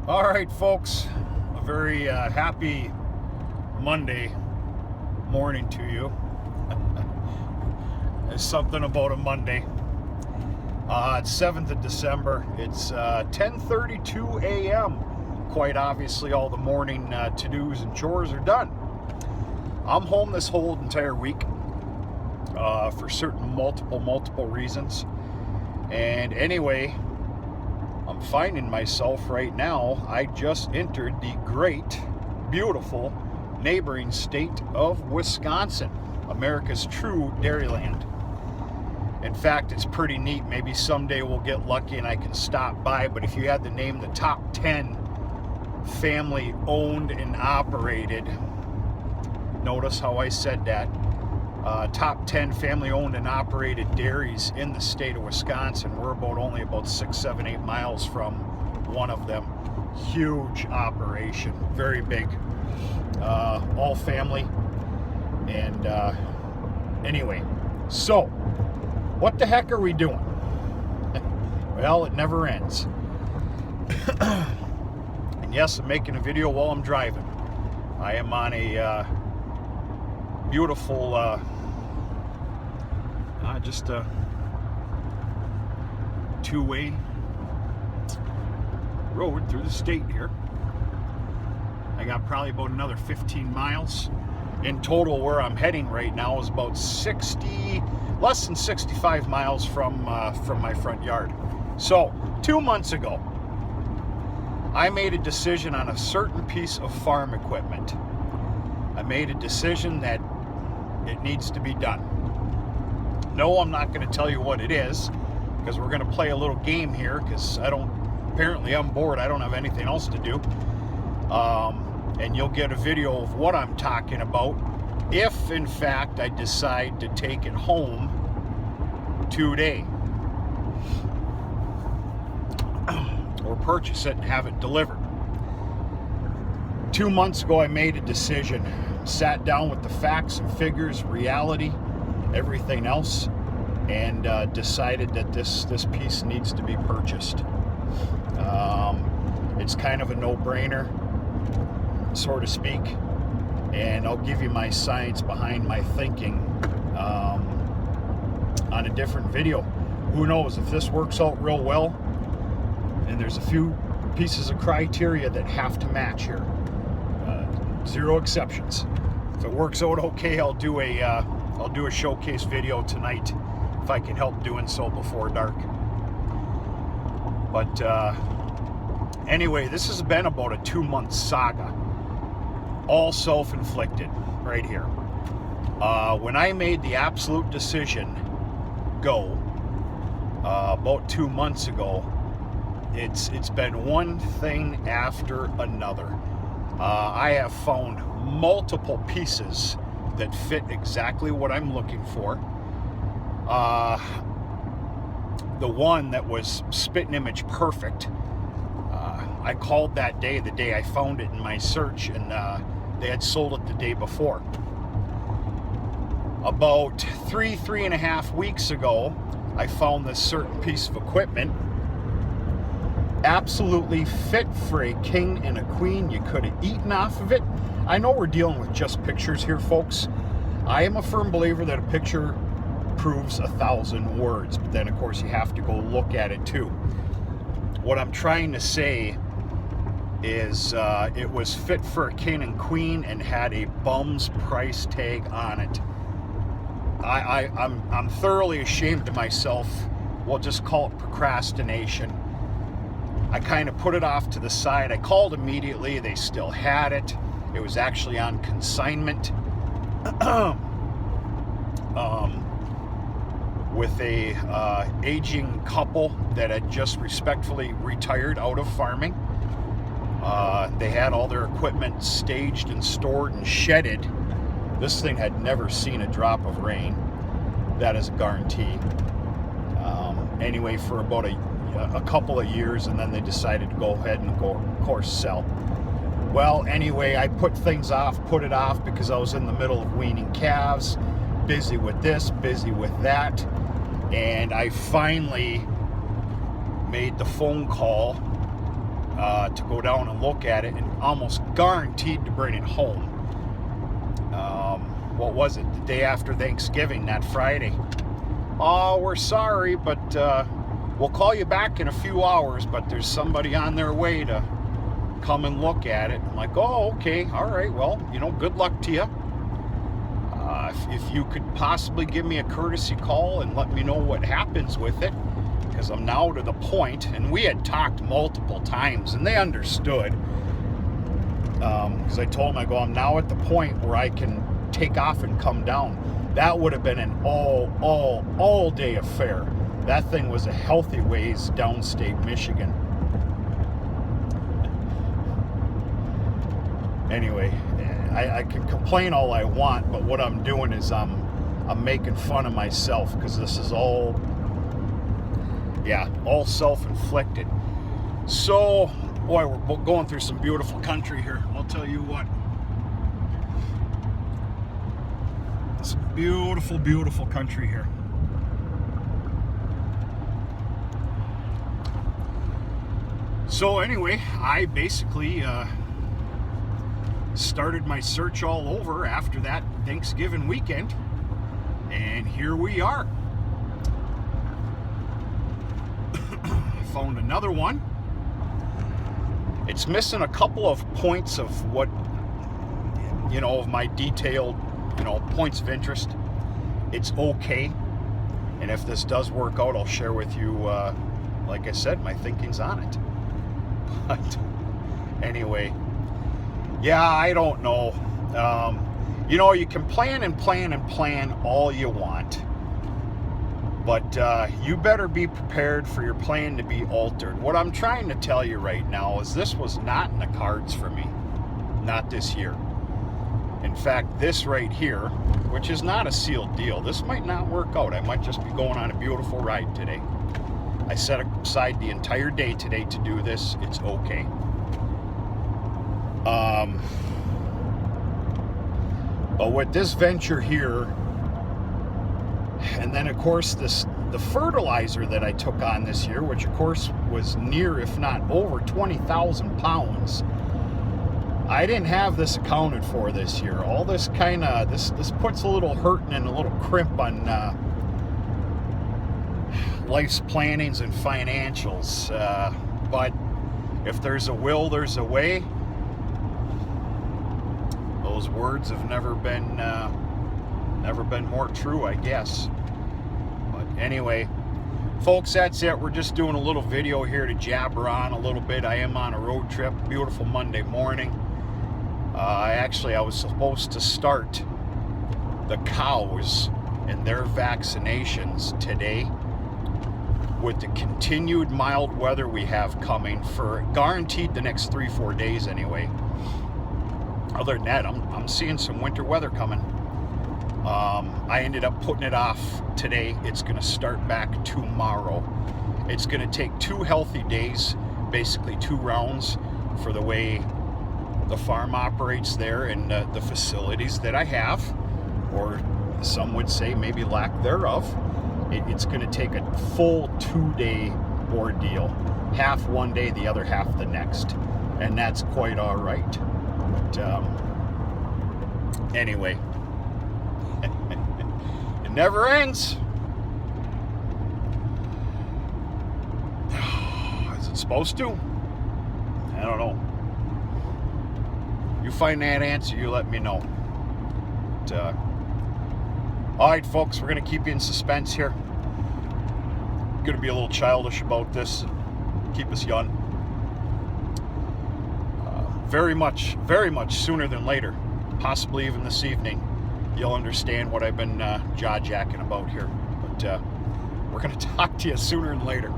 All right, folks, a very happy Monday morning to you. There's something about a Monday. It's 7th of December. It's 10:32 a.m. Quite obviously, all the morning to-dos and chores are done. I'm home this whole entire week for certain multiple reasons. And anyway, I'm finding myself right now, I just entered the great, beautiful neighboring state of Wisconsin, America's true dairyland. In fact, it's pretty neat. Maybe someday we'll get lucky and I can stop by, but if you had to name the top 10 family owned and operated, notice how I said that, top 10 family owned and operated dairies in the state of Wisconsin. We're only about 6, 7, 8 miles from one of them. Huge operation, very big, all family. And anyway, so what the heck are we doing? Well, it never ends. And yes, I'm making a video while I'm driving. I am on a beautiful just a two-way road through the state here. I got probably about another 15 miles in total. Where I'm heading right now is about less than 65 miles from my front yard. So 2 months ago, I made a decision on a certain piece of farm equipment. I made a decision that it needs to be done. No, I'm not going to tell you what it is, because we're going to play a little game here, because apparently I'm bored. I don't have anything else to do. And you'll get a video of what I'm talking about if, in fact, I decide to take it home today. Or purchase it and have it delivered. 2 months ago, I made a decision. Sat down with the facts and figures, reality, everything else, and decided that this piece needs to be purchased. It's kind of a no-brainer, so to speak, and I'll give you my science behind my thinking on a different video. Who knows if this works out real well, and there's a few pieces of criteria that have to match here. Zero exceptions. If it works out okay, I'll do a showcase video tonight if I can help doing so before dark. But anyway, this has been about a 2-month saga, all self-inflicted right here. When I made the absolute decision go about 2 months ago, it's been one thing after another. I have found multiple pieces that fit exactly what I'm looking for. The one that was spitting image perfect, I called that day the day I found it in my search, and they had sold it the day before. About 3.5 weeks ago, I found this certain piece of equipment. Absolutely fit for a king and a queen. You could have eaten off of it. I know we're dealing with just pictures here, folks. I am a firm believer that a picture proves 1,000 words, but then of course you have to go look at it too. What I'm trying to say is it was fit for a king and queen and had a bum's price tag on it. I'm thoroughly ashamed of myself. We'll just call it procrastination. I kind of put it off to the side. I called immediately. They still had it. It was actually on consignment with a aging couple that had just respectfully retired out of farming. They had all their equipment staged and stored and shedded. This thing had never seen a drop of rain. That is a guarantee. Anyway, for about a couple of years, and then they decided to go ahead and of course sell. Well, anyway, I put it off because I was in the middle of weaning calves, busy with this, busy with that, and I finally made the phone call to go down and look at it, and almost guaranteed to bring it home. What was it? The day after Thanksgiving, that Friday. Oh, we're sorry, but we'll call you back in a few hours, but there's somebody on their way to come and look at it. I'm like, oh, okay, all right, well, you know, good luck to you. If you could possibly give me a courtesy call and let me know what happens with it, because I'm now to the point, and we had talked multiple times, and they understood. Because I told them, I go, I'm now at the point where I can take off and come down. That would have been an all day affair. That thing was a healthy ways downstate Michigan. Anyway, I can complain all I want, but what I'm doing is I'm making fun of myself, because this is all self-inflicted. So, boy, we're going through some beautiful country here. I'll tell you what. It's beautiful, beautiful country here. So anyway, I basically started my search all over after that Thanksgiving weekend, and here we are. I found another one. It's missing a couple of points of what, you know, of my detailed, you know, points of interest. It's okay, and if this does work out, I'll share with you, like I said, my thinkings on it. But anyway, yeah, I don't know. You know, you can plan and plan and plan all you want, but you better be prepared for your plan to be altered. What I'm trying to tell you right now is this was not in the cards for me, not this year. In fact, this right here, which is not a sealed deal, this might not work out. I might just be going on a beautiful ride today. I set aside the entire day today to do this. It's okay. But with this venture here, and then of course the fertilizer that I took on this year, which of course was near, if not over 20,000 pounds, I didn't have this accounted for this year. All this kind of, this puts a little hurting and a little crimp on life's plannings and financials. But if there's a will, there's a way. Those words have never been more true, I guess. But anyway, folks, that's it. We're just doing a little video here to jabber on a little bit. I am on a road trip. Beautiful Monday morning. I was supposed to start the cows and their vaccinations today. With the continued mild weather we have coming for guaranteed the next 3-4 days anyway. Other than that, I'm seeing some winter weather coming. I ended up putting it off today. It's going to start back tomorrow. It's going to take 2 healthy days, basically 2 rounds, for the way the farm operates there and the facilities that I have, or some would say maybe lack thereof. It's going to take a full 2-day ordeal. Half one day, the other half the next. And that's quite all right. But anyway, it never ends. Is it supposed to? I don't know. You find that answer, you let me know. But, all right, folks, we're going to keep you in suspense here. Going to be a little childish about this, keep us young. Very much sooner than later, possibly even this evening, you'll understand what I've been jaw-jacking about here. But we're going to talk to you sooner than later.